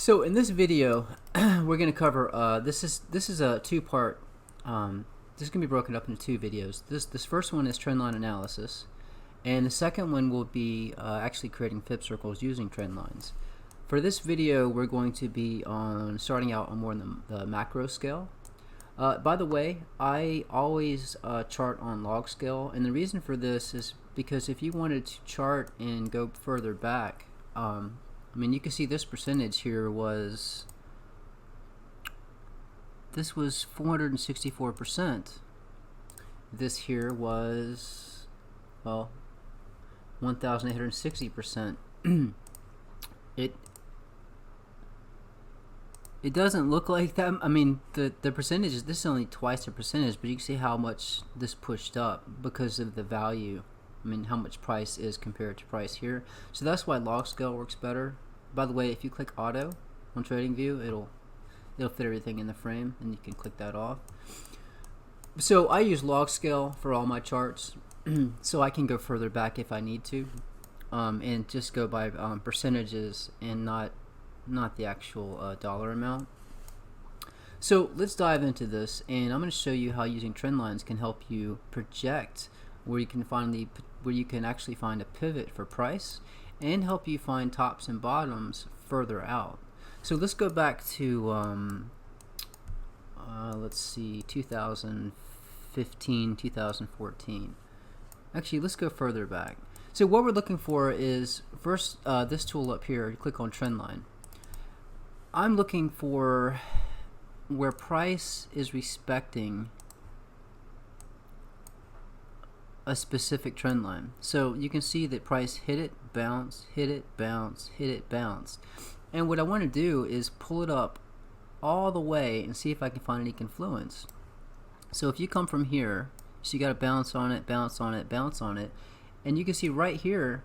So in this video, we're going to cover. This is a two-part. This is going to be broken up into two videos. This first one is trend line analysis, and the second one will be actually creating fib circles using trend lines. For this video, we're going to be starting out on more on the macro scale. By the way, I always chart on log scale, and the reason for this is because if you wanted to chart and go further back, I mean, you can see this percentage here was 464%. This here was, well, 1,860%. It doesn't look like that. I mean, the percentages, this is only twice the percentage, but you can see how much this pushed up because of the value. I mean, how much price is compared to price here. So that's why log scale works better. By the way, if you click auto on TradingView, it'll fit everything in the frame, and you can click that off. So I use log scale for all my charts, so I can go further back if I need to, and just go by percentages and not the actual dollar amount. So let's dive into this, and I'm going to show you how using trend lines can help you project where you can actually find a pivot for price, and help you find tops and bottoms further out. So let's go back to let's see, 2015, 2014. Actually, let's go further back. So what we're looking for is first this tool up here. You click on trend line. I'm looking for where price is respecting a specific trend line. So you can see that price hit it, bounce, hit it, bounce, hit it, bounce. And what I want to do is pull it up all the way and see if I can find any confluence. So if you come from here, so you got to bounce on it, bounce on it, bounce on it, and you can see right here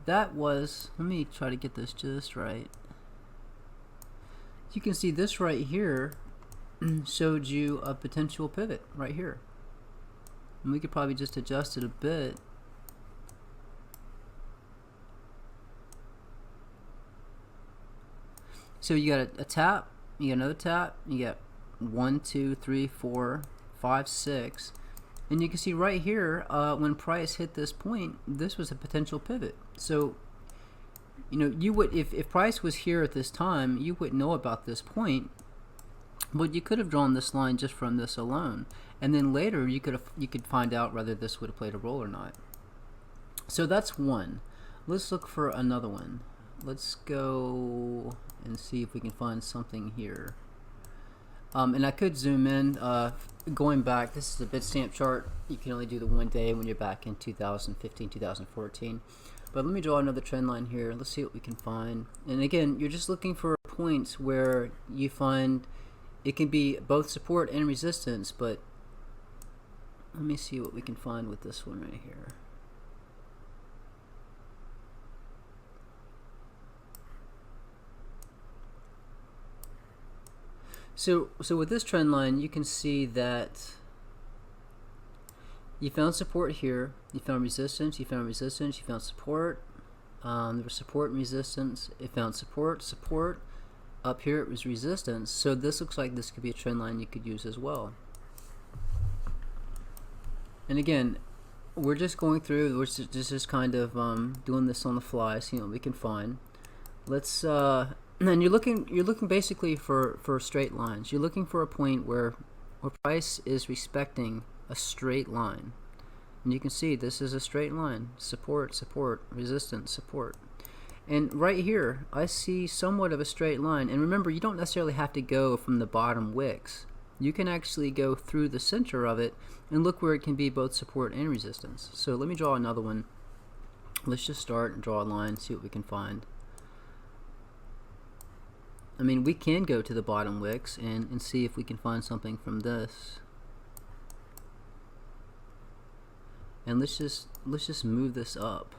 that was, let me try to get this just right. You can see this right here showed you a potential pivot right here. And we could probably just adjust it a bit. So you got a tap, you got another tap, you got 1, 2, 3, 4, 5, 6, and you can see right here when price hit this point, this was a potential pivot. So you know, you would, if price was here at this time, you wouldn't know about this point, but you could have drawn this line just from this alone, and then later you could find out whether this would have played a role or not. So that's one. Let's look for another one. Let's go and see if we can find something here. And I could zoom in. Going back, this is a Bitstamp chart. You can only do the one day when you're back in 2015, 2014. But let me draw another trend line here. Let's see what we can find. And again, you're just looking for points where you find it can be both support and resistance, but let me see what we can find with this one right here. So with this trend line, you can see that you found support here, you found resistance, you found resistance, you found support. There was support and resistance. It found support, support. Up here it was resistance. So this looks like this could be a trend line you could use as well. And again, we're just going through, we're just kind of doing this on the fly, seeing what we can find. Let's and you're looking basically for straight lines. You're looking for a point where price is respecting a straight line, and you can see this is a straight line. Support, support, resistance, support. And right here I see somewhat of a straight line. And remember, you don't necessarily have to go from the bottom wicks. You can actually go through the center of it and look where it can be both support and resistance. So let me draw another one. Let's just start and draw a line, see what we can find. I mean, we can go to the bottom wicks and see if we can find something from this. And let's just move this up.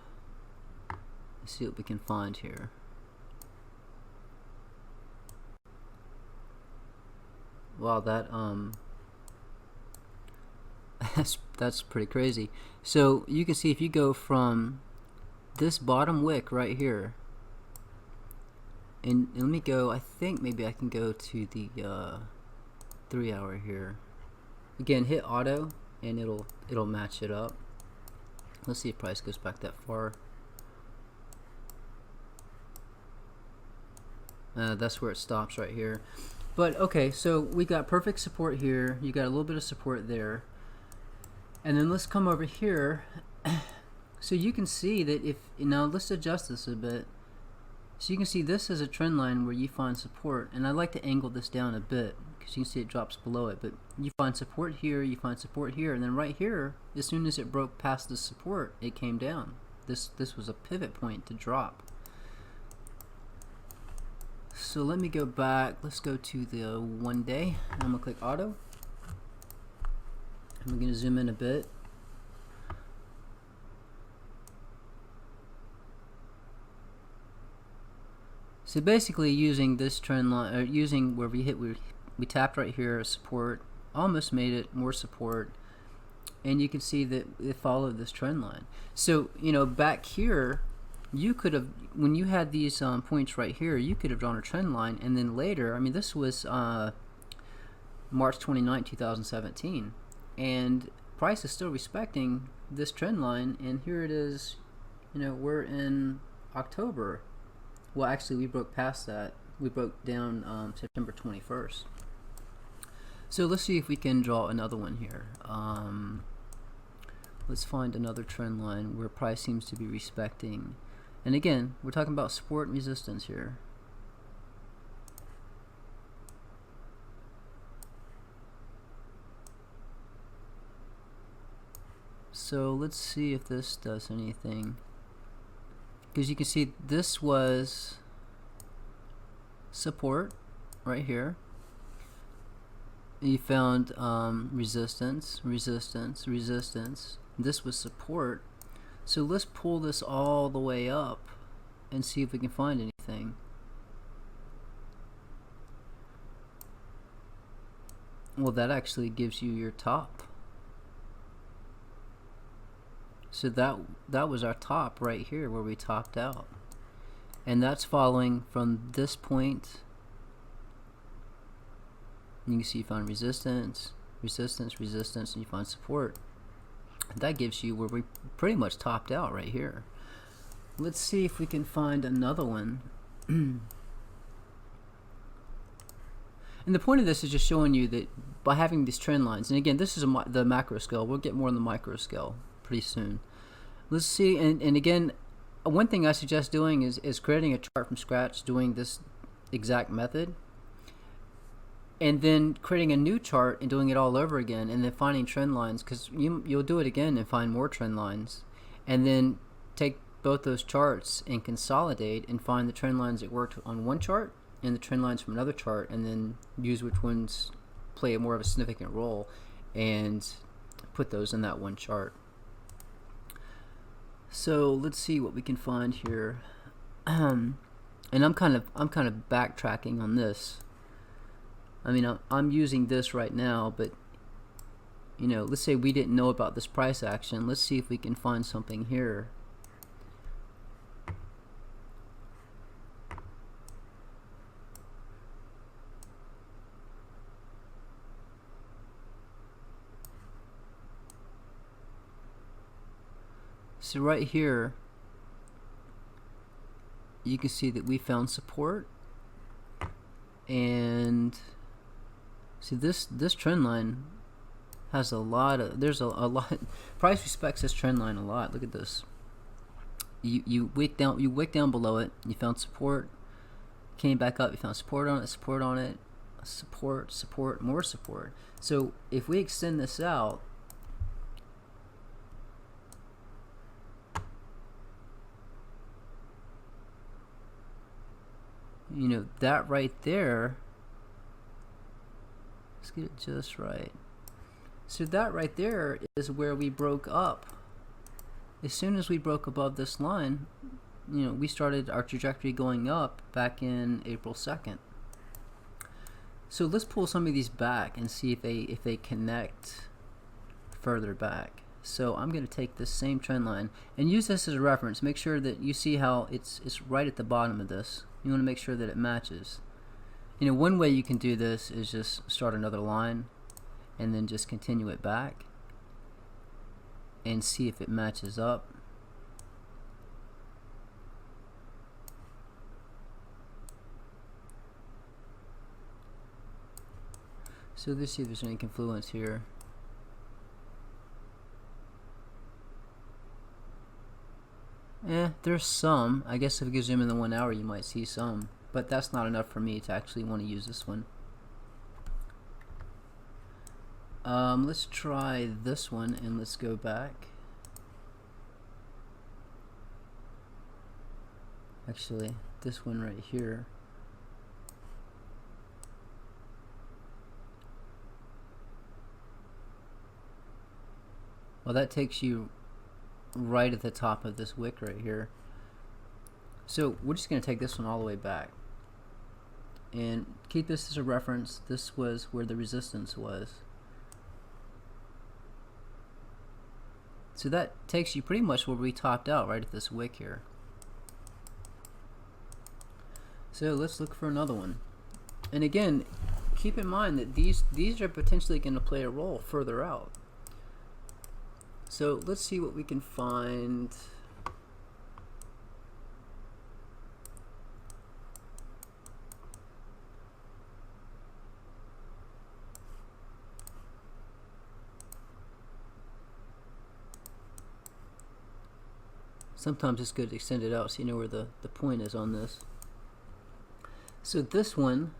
Let's see what we can find here. Wow, that that's pretty crazy. So you can see if you go from this bottom wick right here And let me go, I think maybe I can go to the 3 hour here. Again, hit auto and it'll match it up. Let's see if price goes back that far. That's where it stops right here. But okay, so we got perfect support here. You got a little bit of support there. And then let's come over here. So you can see that if, now let's adjust this a bit. So you can see this is a trend line where you find support, and I like to angle this down a bit because you can see it drops below it, but you find support here, you find support here, and then right here, as soon as it broke past the support, it came down. This was a pivot point to drop. So let me go back, let's go to the 1 day. I'm gonna click auto. I'm gonna zoom in a bit. So basically using this trend line, or using where we tapped right here as support, almost made it more support, and you can see that it followed this trend line. So you know, back here you could have, when you had these points right here, you could have drawn a trend line, and then later, I mean this was March 29, 2017, and price is still respecting this trend line, and here it is, you know, we're in October. Well, actually, we broke past that. We broke down September 21st. So let's see if we can draw another one here. Let's find another trend line where price seems to be respecting. And again, we're talking about support and resistance here. So let's see if this does anything. Because you can see this was support right here. You found resistance, resistance, resistance. This was support. So let's pull this all the way up and see if we can find anything. Well, that actually gives you your top. So that was our top right here where we topped out, and that's following from this point. You can see you find resistance, resistance, resistance, and you find support. That gives you where we pretty much topped out right here. Let's see if we can find another one. And the point of this is just showing you that by having these trend lines, and again, this is the macro scale. We'll get more on the micro scale pretty soon. Let's see, and again, one thing I suggest doing is creating a chart from scratch, doing this exact method, and then creating a new chart and doing it all over again, and then finding trend lines, because you'll do it again and find more trend lines, and then take both those charts and consolidate and find the trend lines that worked on one chart and the trend lines from another chart, and then use which ones play more of a significant role and put those in that one chart. So let's see what we can find here. And I'm kind of backtracking on this. I mean, I'm using this right now, but you know, let's say we didn't know about this price action. Let's see if we can find something here. So right here, you can see that we found support, and see this trend line has a lot of, there's a lot, price respects this trend line a lot. Look at this. You wick down below it, you found support, came back up, you found support on it, support on it, support, support, more support. So if we extend this out, you know, that right there, let's get it just right. So that right there is where we broke up. As soon as we broke above this line, you know, we started our trajectory going up back in April 2nd. So let's pull some of these back and see if they connect further back. So I'm going to take this same trend line and use this as a reference. Make sure that you see how it's right at the bottom of this. You want to make sure that it matches. You know, one way you can do this is just start another line and then just continue it back and see if it matches up. So let's see if there's any confluence here. There's some. I guess if you zoom in the 1 hour you might see some, but that's not enough for me to actually want to use this one. Let's try this one and let's go back. Actually, this one right here. Well, that takes you right at the top of this wick right here. So we're just going to take this one all the way back and keep this as a reference. This was where the resistance was. So that takes you pretty much where we topped out, right at this wick here. So let's look for another one. And again, keep in mind that these are potentially going to play a role further out. So let's see what we can find. Sometimes it's good to extend it out so you know where the point is on this. So this one,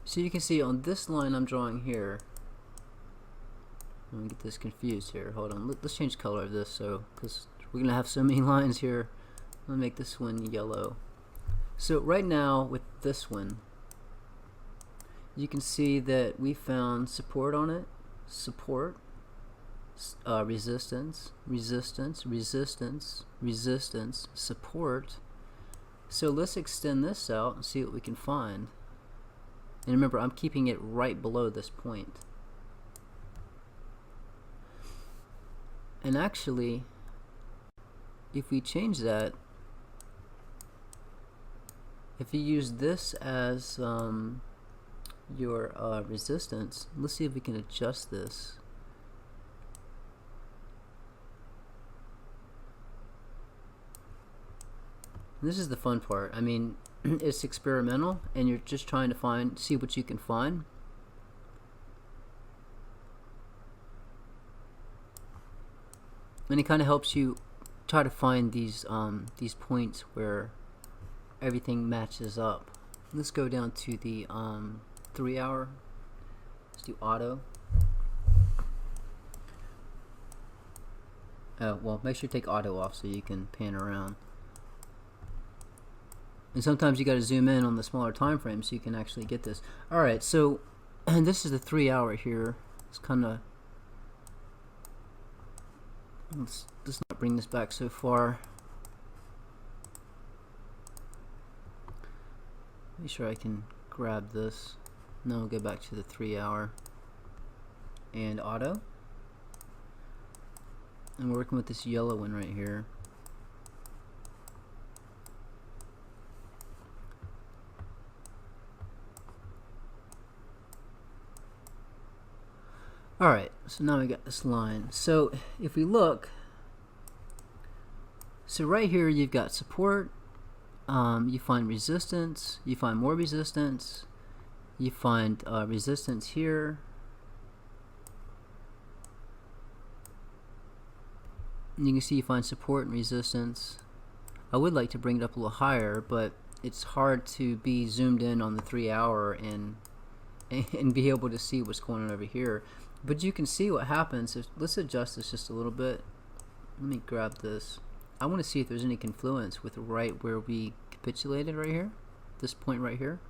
so you can see on this line I'm drawing here. Let me get this confused here. Hold on. Let's change the color of this, so because we're gonna have so many lines here. Let me make this one yellow. So right now with this one, you can see that we found support on it, support, resistance, resistance, resistance, resistance, support. So let's extend this out and see what we can find. And remember, I'm keeping it right below this point. And actually, if we change that, if you use this as your resistance, let's see if we can adjust this. This is the fun part. I mean, it's experimental and you're just trying to see what you can find. And it kind of helps you try to find these points where everything matches up. Let's go down to the 3 hour. Let's do auto. Well, make sure you take auto off so you can pan around. And sometimes you got to zoom in on the smaller time frame so you can actually get this. Alright, so and this is the 3 hour here. It's kind of, let's not bring this back so far. Make sure I can grab this. Now we'll go back to the 3 hour and auto. And we're working with this yellow one right here. Alright, so now we got this line. So if we look, so right here you've got support, you find resistance, you find more resistance, you find resistance here, and you can see you find support and resistance. I would like to bring it up a little higher, but it's hard to be zoomed in on the 3 hour and be able to see what's going on over here. But you can see what happens. Let's adjust this just a little bit. Let me grab this. I want to see if there's any confluence with right where we capitulated right here, this point right here,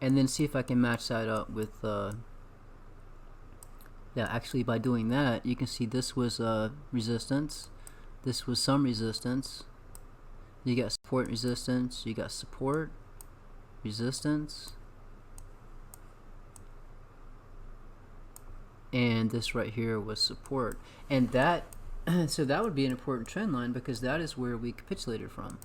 and then see if I can match that up with yeah, actually by doing that you can see this was resistance, this was some resistance, you got support, resistance, you got support, resistance, and this right here was support, and that so that would be an important trend line because that is where we capitulated from.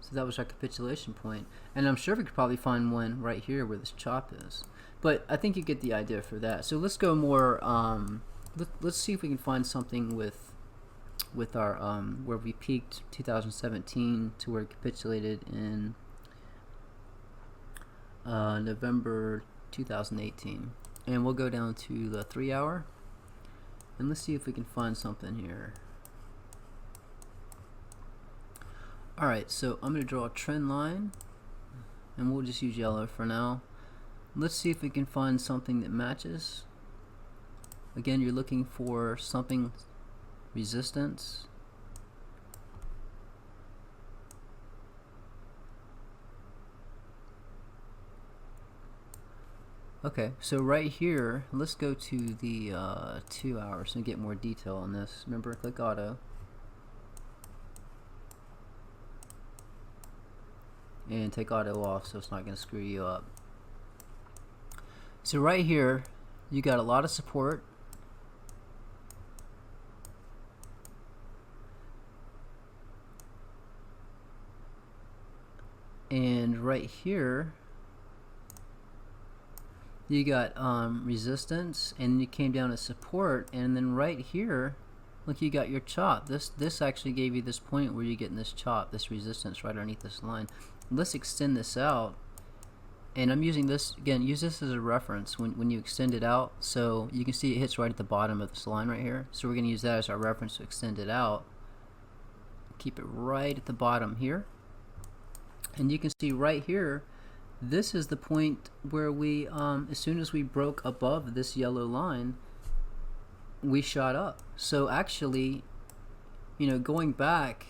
So that was our capitulation point, and I'm sure we could probably find one right here where this chop is, but I think you get the idea for that. So let's go more let's see if we can find something with our where we peaked 2017 to where it capitulated in November 2018, and we'll go down to the 3 hour, and let's see if we can find something here. Alright, so I'm going to draw a trend line, and we'll just use yellow for now. Let's see if we can find something that matches. Again, you're looking for something resistance. Okay, so right here, let's go to the 2 hours and get more detail on this. Remember, click auto. And take auto off so it's not going to screw you up. So right here, you got a lot of support. And right here, you got resistance, and you came down to support, and then right here, look, you got your chop. This actually gave you this point where you're getting this chop, this resistance right underneath this line. Let's extend this out, and I'm using this again. Use this as a reference when you extend it out, so you can see it hits right at the bottom of this line right here. So we're going to use that as our reference to extend it out. Keep it right at the bottom here, and you can see right here, this is the point where we as soon as we broke above this yellow line, we shot up. So actually, you know, going back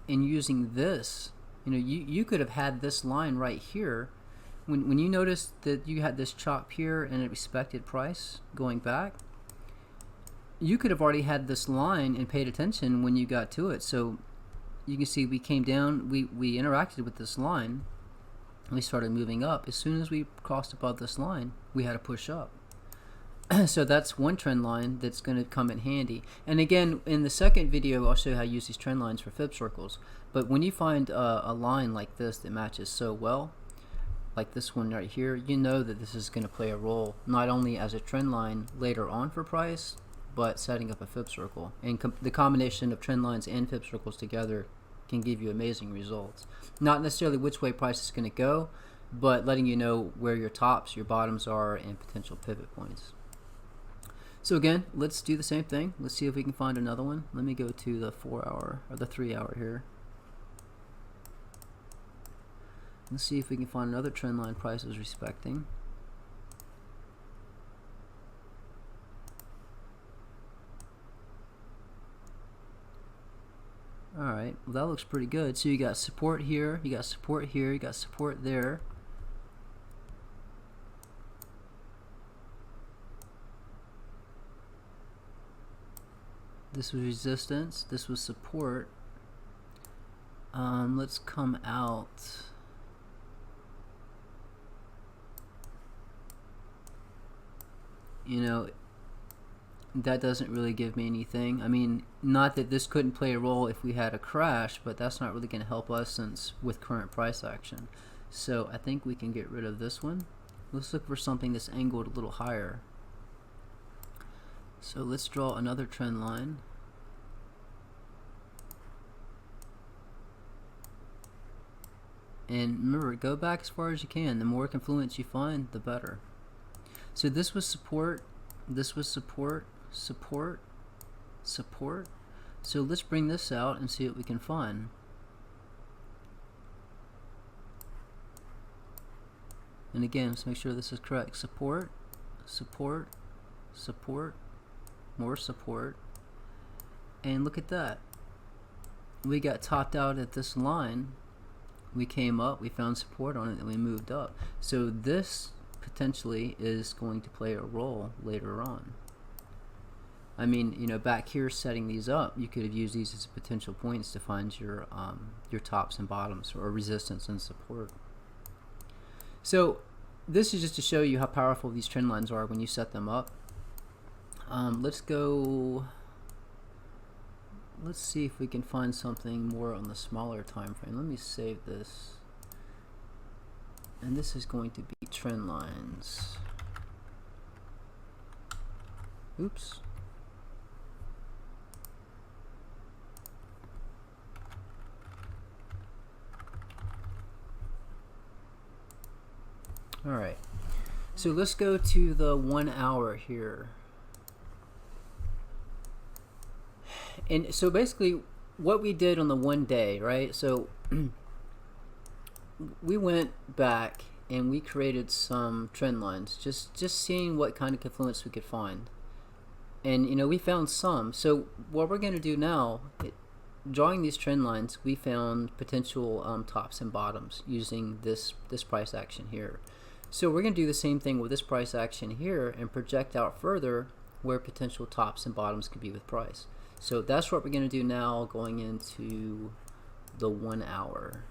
and using this, you know, you could have had this line right here when you noticed that you had this chop here and a respected price going back. You could have already had this line and paid attention when you got to it. So you can see we came down, we interacted with this line, and we started moving up. As soon as we crossed above this line, we had to push up. So that's one trend line that's going to come in handy. And again, in the second video, I'll show you how to use these trend lines for fib circles. But when you find a line like this that matches so well, like this one right here, you know that this is going to play a role not only as a trend line later on for price, but setting up a fib circle. And the combination of trend lines and fib circles together can give you amazing results. Not necessarily which way price is going to go, but letting you know where your tops, your bottoms are, and potential pivot points. So again, let's do the same thing. Let's see if we can find another one. Let me go to the 4 hour or the 3 hour here. Let's see if we can find another trend line price is respecting. Alright, well that looks pretty good. So you got support here, you got support here, you got support there. This was resistance, this was support. Let's come out. You know, that doesn't really give me anything. I mean, not that this couldn't play a role if we had a crash, but that's not really going to help us since with current price action. So I think we can get rid of this one. Let's look for something that's angled a little higher. So let's draw another trend line. And remember, go back as far as you can. The more confluence you find, the better. So this was support, this was support, support, support. So let's bring this out and see what we can find. And again, let's make sure this is correct. Support, support, support, more support. And look at that. We got topped out at this line. We came up, we found support on it, and we moved up. So this potentially is going to play a role later on. I mean, you know, back here setting these up, you could have used these as potential points to find your tops and bottoms, or resistance and support. So this is just to show you how powerful these trend lines are when you set them up. Let's see if we can find something more on the smaller time frame. Let me save this. And this is going to be trend lines. Oops. Alright, so let's go to the 1 hour here. And so basically what we did on the 1 day, right? So we went back and we created some trend lines, just seeing what kind of confluence we could find. And you know, we found some. So what we're going to do now, drawing these trend lines, we found potential tops and bottoms using this price action here. So we're going to do the same thing with this price action here and project out further where potential tops and bottoms could be with price. So that's what we're going to do now, going into the 1 hour.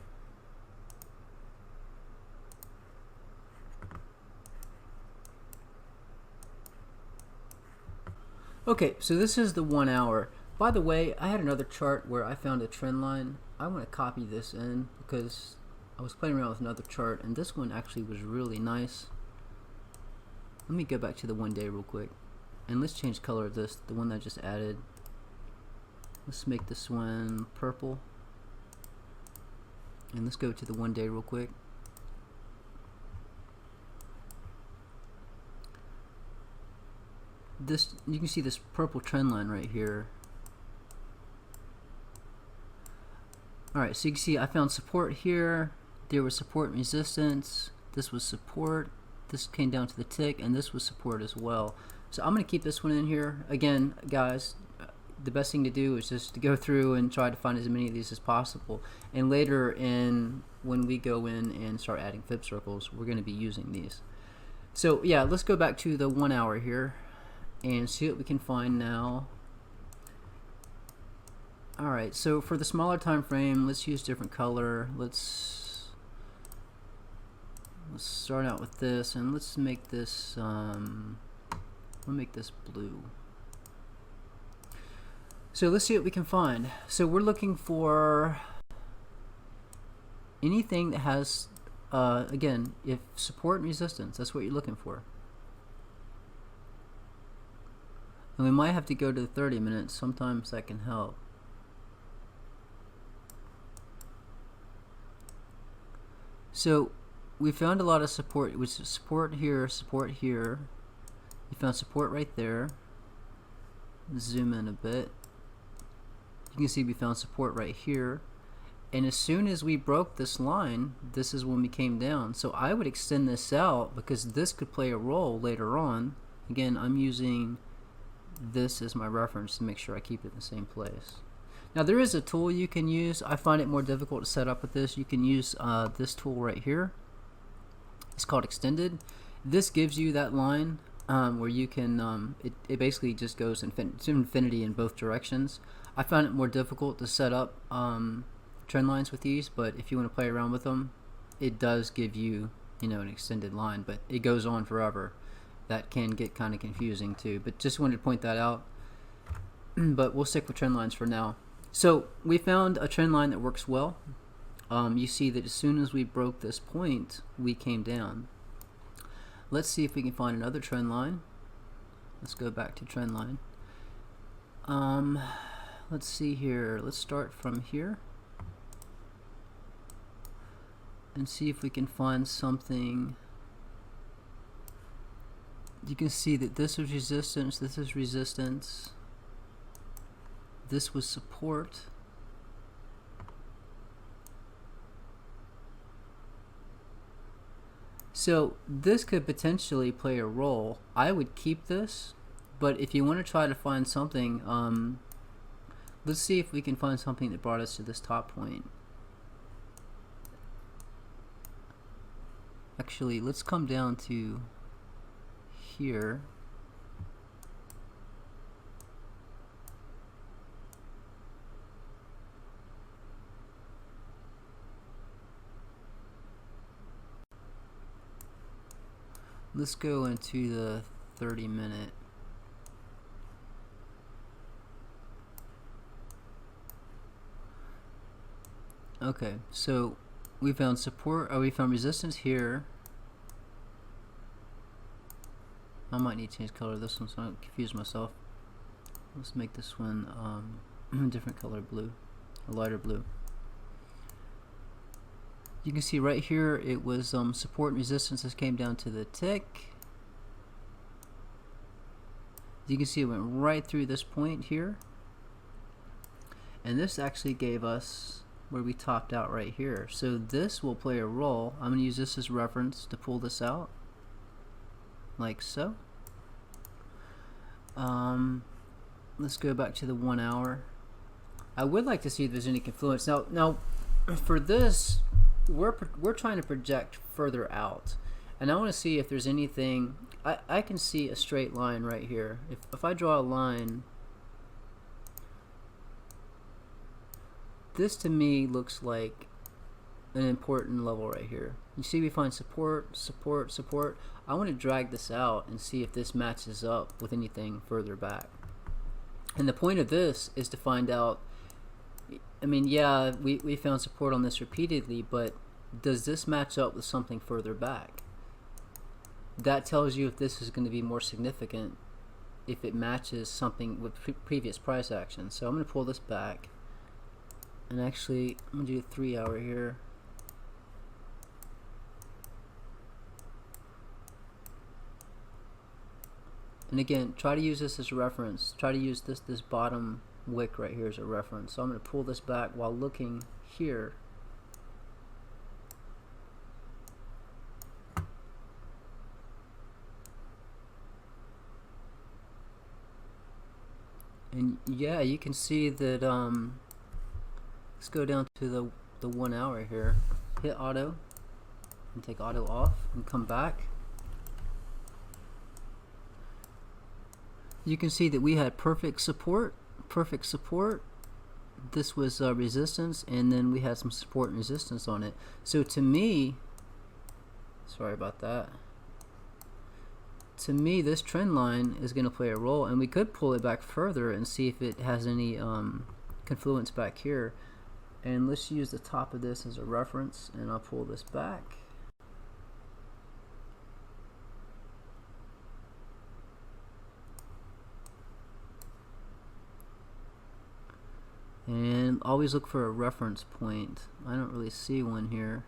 Okay, so this is the 1 hour. By the way, I had another chart where I found a trend line. I want to copy this in because I was playing around with another chart, and this one actually was really nice. Let me go back to the 1 day real quick, and let's change color of this, the one that I just added. Let's make this one purple, and let's go to the 1 day real quick. This, you can see this purple trend line right here. Alright, so you can see I found support here. There was support and resistance. This was support. This came down to the tick, and this was support as well. So I'm going to keep this one in here. Again, guys, the best thing to do is just to go through and try to find as many of these as possible. And later when we go in and start adding fib circles, we're going to be using these. So yeah, let's go back to the 1 hour here and see what we can find now. Alright, so for the smaller time frame, let's use different color. Let's start out with this, and let's make this we'll make this blue. So let's see what we can find. So we're looking for anything that has again, if support and resistance, that's what you're looking for. And we might have to go to the 30 minutes. Sometimes that can help. So we found a lot of support. It was support here, support here. We found support right there. Zoom in a bit. You can see we found support right here. And as soon as we broke this line, this is when we came down. So I would extend this out because this could play a role later on. Again, I'm using this as my reference to make sure I keep it in the same place. Now there is a tool you can use. I find it more difficult to set up with this. You can use this tool right here. It's called Extended. This gives you that line where you can, it basically just goes to infinity in both directions. I find it more difficult to set up trend lines with these, but if you want to play around with them, it does give you, you know, an extended line, but it goes on forever. That can get kind of confusing too, but just wanted to point that out. But we'll stick with trend lines for now. So we found a trend line that works well. You see that as soon as we broke this point, we came down. Let's see if we can find another trend line. Let's go back to trend line. Let's see here. Let's start from here and see if we can find something. You can see that this is resistance, this is resistance, this was support. So this could potentially play a role. I would keep this, but if you want to try to find something, let's see if we can find something that brought us to this top point. Actually, let's come down to here. Let's go into the 30-minute. Okay, so we found support, we found resistance here. I might need to change color of this one so I don't confuse myself. Let's make this one different color blue, a lighter blue. You can see right here it was support and resistance. This came down to the tick. You can see it went right through this point here, and this actually gave us where we topped out right here. So this will play a role. I'm going to use this as reference to pull this out like so. Let's go back to the 1 hour. I would like to see if there's any confluence. Now for this, we're trying to project further out, and I want to see if there's anything. I can see a straight line right here. If I draw a line, this to me looks like an important level right here. You see we find support, support, support. I want to drag this out and see if this matches up with anything further back. And the point of this is to find out, I mean, yeah, we found support on this repeatedly, but does this match up with something further back? That tells you if this is going to be more significant, if it matches something with previous price action. So I'm going to pull this back, and actually I'm going to do a 3 hour here. And again, try to use this as a reference. Try to use this bottom wick right here as a reference. So I'm going to pull this back while looking here. And yeah, you can see that, let's go down to the 1 hour here. Hit auto and take auto off and come back. You can see that we had perfect support. This was resistance, and then we had some support and resistance on it. So to me, sorry about that. To me, this trend line is going to play a role, and we could pull it back further and see if it has any confluence back here. And let's use the top of this as a reference, and I'll pull this back. And always look for a reference point. I don't really see one here.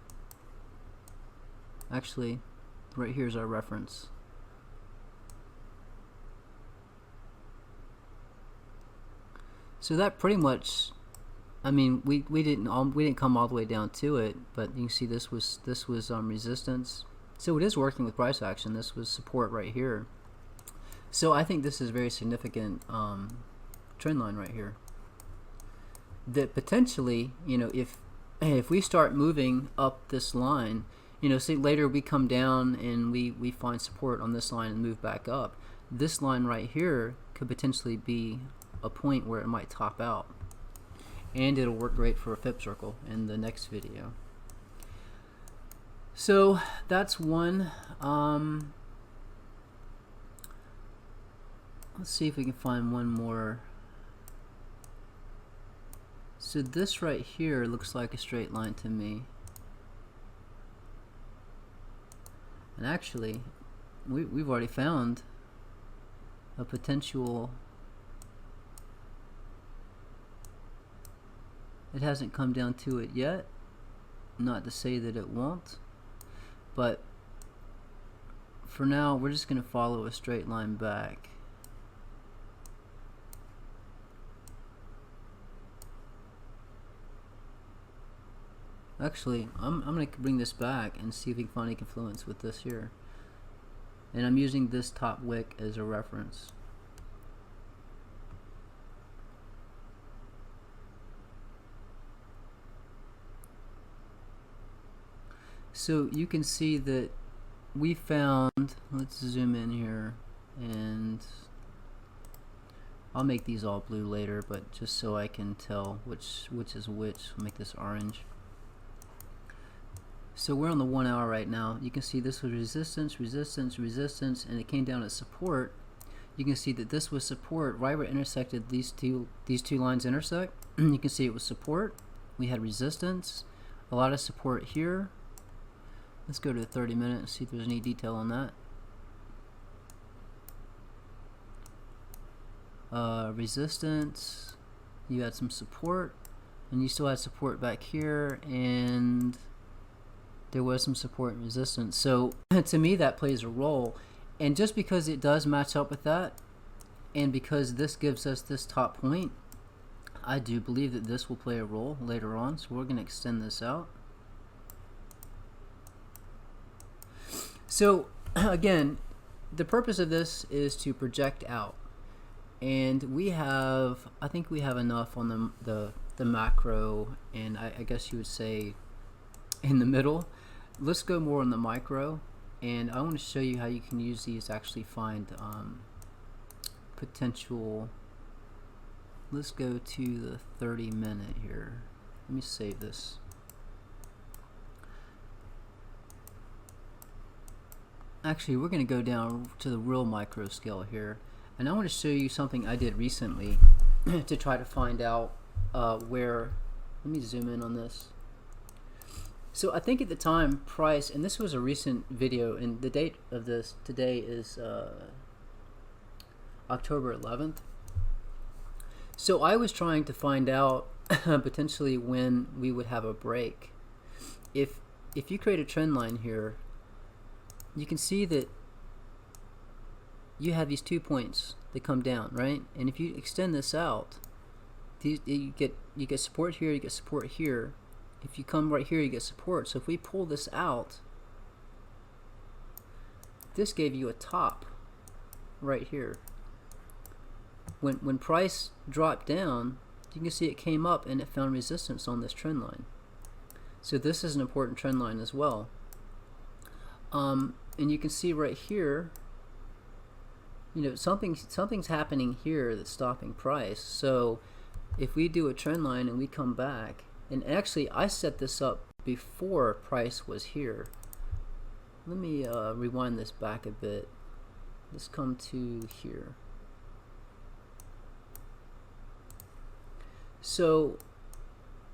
Actually, right here's our reference. So that pretty much, I mean, we didn't come all the way down to it, but you can see this was resistance. So it is working with price action. This was support right here. So I think this is a very significant trend line right here. That potentially, you know, if we start moving up this line, you know, say later we come down and we find support on this line and move back up, this line right here could potentially be a point where it might top out, and it'll work great for a Fib circle in the next video. So that's one. Let's see if we can find one more. So this right here looks like a straight line to me. And actually, we've already found a potential. It hasn't come down to it yet. Not to say that it won't. But for now, we're just going to follow a straight line back. Actually, I'm going to bring this back and see if we can find any confluence with this here. And I'm using this top wick as a reference. So you can see that we found, let's zoom in here, and I'll make these all blue later, but just so I can tell which is which, I'll make this orange. So we're on the 1 hour right now. You can see this was resistance, resistance, resistance, and it came down at support. You can see that this was support right where it intersected these two lines intersect. You can see it was support. We had resistance, a lot of support here. Let's go to the 30 minute and see if there's any detail on that. Resistance, you had some support, and you still had support back here, and there was some support and resistance. So to me that plays a role, and just because it does match up with that, and because this gives us this top point, I do believe that this will play a role later on. So we're going to extend this out. So again, the purpose of this is to project out, and we have, I think we have enough on the macro, and I guess you would say in the middle. Let's go more on the micro, and I want to show you how you can use these to actually find potential. Let's go to the 30 minute here. Let me save this. Actually, we're going to go down to the real micro scale here, and I want to show you something I did recently to try to find out where. Let me zoom in on this. So I think at the time price, and this was a recent video, and the date of this today is October 11th. So I was trying to find out potentially when we would have a break. If you create a trend line here, you can see that you have these 2 points that come down, right? And if you extend this out, you get support here, you get support here. If you come right here, you get support. So if we pull this out, this gave you a top right here. When price dropped down, you can see it came up and it found resistance on this trend line. So this is an important trend line as well. And you can see right here, you know, something's happening here that's stopping price. So if we do a trend line and we come back, and actually I set this up before price was here. Let me rewind this back a bit. Let's come to here. So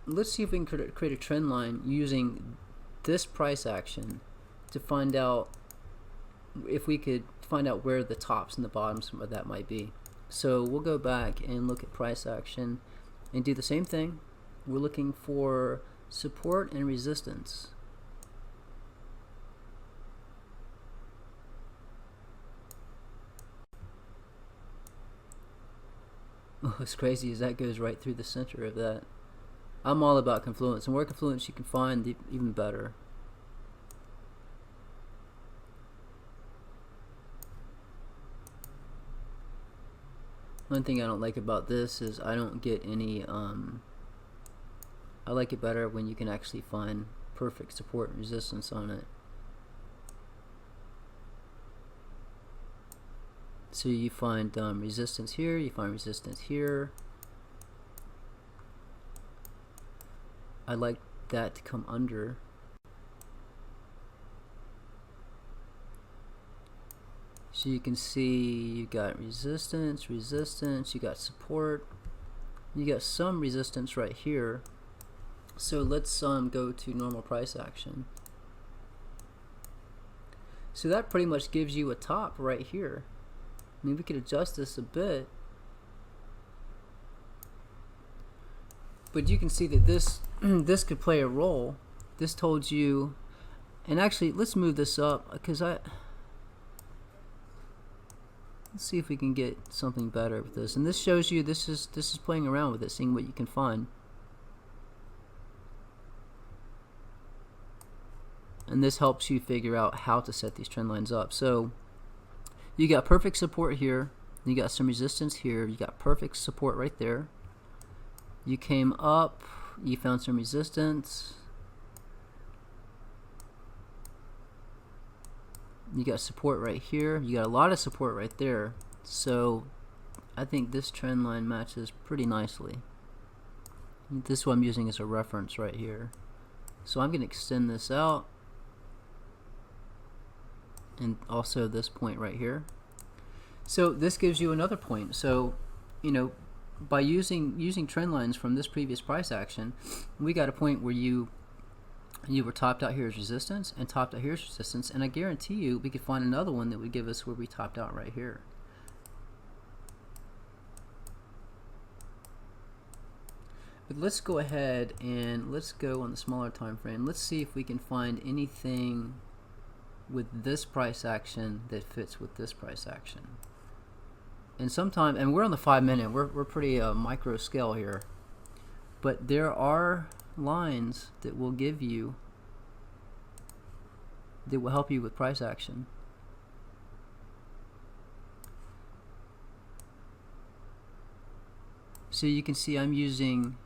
let's see if we can create a trend line using this price action to find out if we could find out where the tops and the bottoms of that might be. So we'll go back and look at price action and do the same thing. We're looking for support and resistance. What's crazy is that goes right through the center of that. I'm all about confluence, and more confluence you can find, even better. One thing I don't like about this is I don't get any I like it better when you can actually find perfect support and resistance on it. So you find resistance here, you find resistance here. I like that to come under. So you can see you got resistance, resistance, you got support, you got some resistance right here. So let's go to normal price action. So that pretty much gives you a top right here. I mean, we could adjust this a bit, but you can see that this this could play a role. This told you, and actually let's move this up because let's see if we can get something better with this. And this shows you this is playing around with it, seeing what you can find. And this helps you figure out how to set these trend lines up. So you got perfect support here, you got some resistance here, you got perfect support right there. You came up, you found some resistance, you got support right here, you got a lot of support right there. So I think this trend line matches pretty nicely. This one I'm using as a reference right here. So I'm going to extend this out and also this point right here. So this gives you another point. So, you know, by using trend lines from this previous price action, we got a point where you were topped out here as resistance and topped out here as resistance, and I guarantee you we could find another one that would give us where we topped out right here. But let's go ahead and let's go on the smaller time frame. Let's see if we can find anything with this price action that fits with this price action. And we're on the 5 minute, we're pretty micro scale here, but there are lines that will give you, that will help you with price action. So you can see I'm using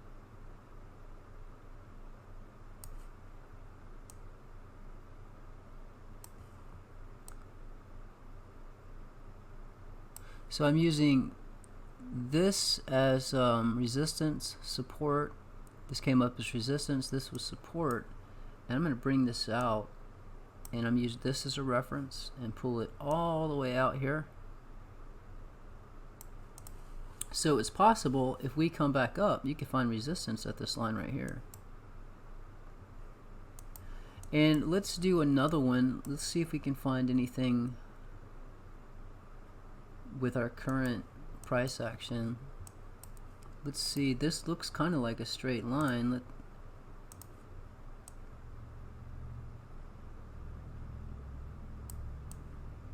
this as resistance, support. This came up as resistance, this was support, and I'm going to bring this out, and I'm using this as a reference and pull it all the way out here. So it's possible if we come back up, you can find resistance at this line right here. And let's do another one. Let's see if we can find anything with our current price action. Let's see, this looks kind of like a straight line.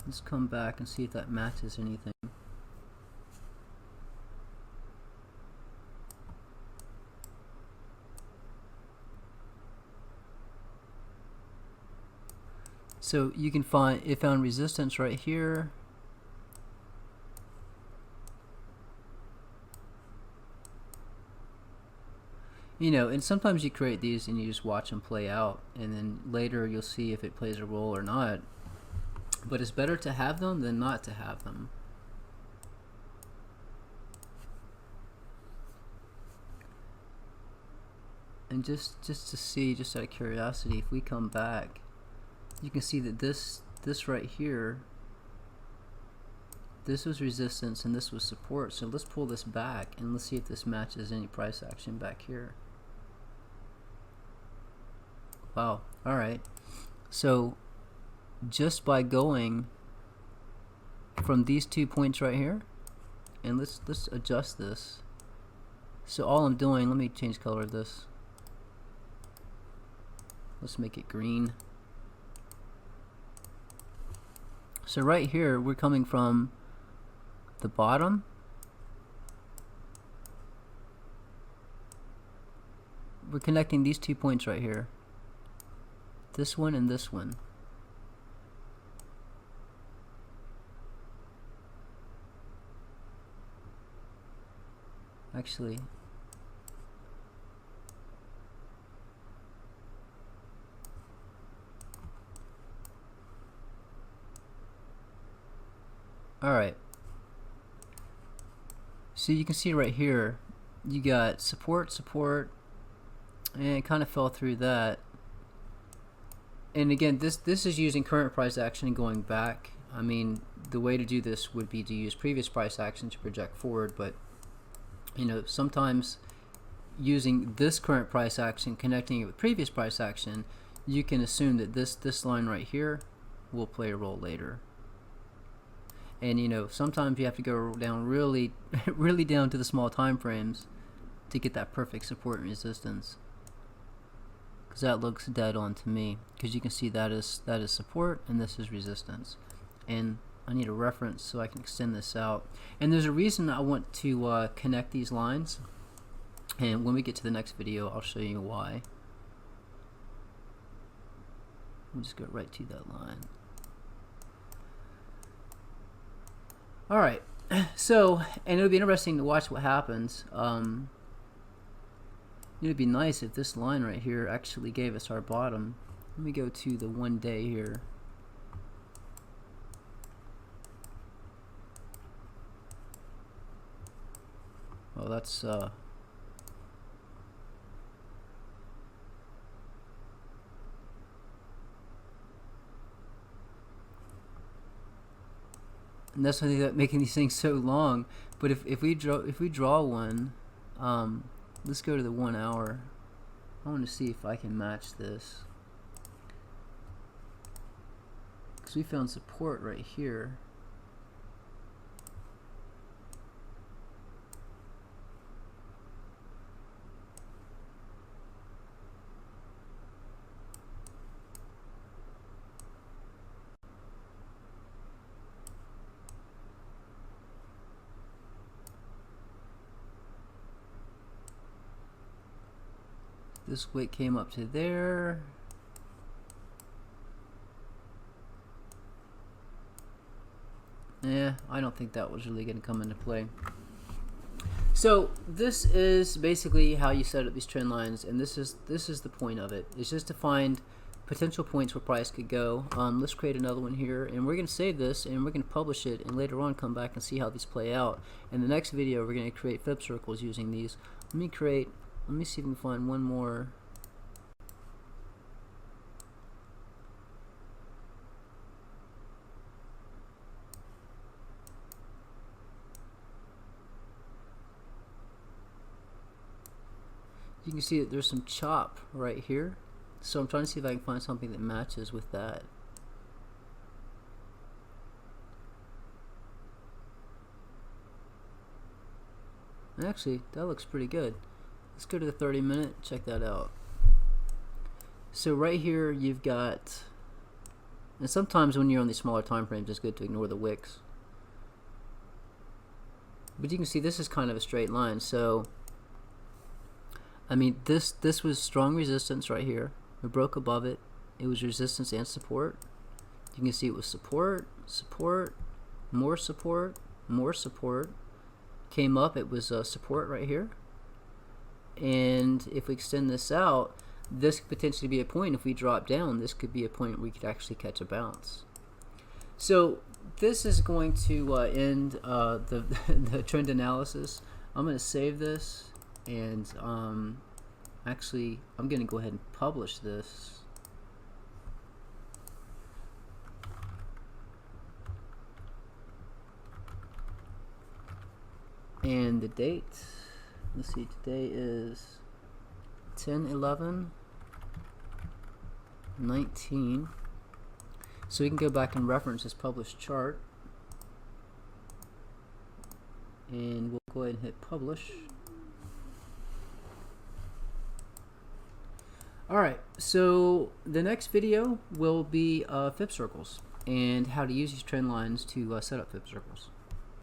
Let's come back and see if that matches anything. So you can find, it found resistance right here. You know, and sometimes you create these and you just watch them play out, and then later you'll see if it plays a role or not. But it's better to have them than not to have them. And just to see, just out of curiosity, if we come back, you can see that this right here, this was resistance and this was support. So let's pull this back and let's see if this matches any price action back here. Wow, alright. So just by going from these 2 points right here, and let's adjust this. So all I'm doing, let me change color of this. Let's make it green. So right here, we're coming from the bottom. We're connecting these 2 points right here. This one and this one. Actually, alright. So you can see right here, you got support, support, and it kind of fell through that. And again, this is using current price action and going back. I mean, the way to do this would be to use previous price action to project forward, but you know, sometimes using this current price action, connecting it with previous price action, you can assume that this line right here will play a role later. And you know, sometimes you have to go down really really down to the small time frames to get that perfect support and resistance, because that looks dead on to me, because you can see that is support and this is resistance. And I need a reference so I can extend this out. And there's a reason I want to connect these lines, and when we get to the next video I'll show you why. We'll just go right to that line. Alright, so, and it'll be interesting to watch what happens. It'd be nice if this line right here actually gave us our bottom. Let me go to the 1 day here. Well, that's And that's something that making these things so long. But if we draw one, let's go to the 1 hour. I want to see if I can match this, because we found support right here. This wick came up to there. Yeah, I don't think that was really going to come into play. So this is basically how you set up these trend lines, and this is the point of it. It's just to find potential points where price could go. Let's create another one here, and we're going to save this, and we're going to publish it, and later on come back and see how these play out. In the next video, we're going to create fib circles using these. Let me see if we can find one more. You can see that there's some chop right here. So I'm trying to see if I can find something that matches with that. And actually, that looks pretty good. Let's go to the 30-minute, check that out. So right here you've got, and sometimes when you're on these smaller time frames, it's good to ignore the wicks. But you can see this is kind of a straight line. So I mean, this was strong resistance right here. We broke above it. It was resistance and support. You can see it was support, support, more support, more support. Came up, it was support right here. And if we extend this out, this could potentially be a point. If we drop down, this could be a point where we could actually catch a bounce. So this is going to end the trend analysis. I'm going to save this, and actually I'm going to go ahead and publish this. And the date, let's see, today is 10/11/19. So we can go back and reference this published chart, and we'll go ahead and hit publish. Alright, so the next video will be fib circles and how to use these trend lines to set up fib circles.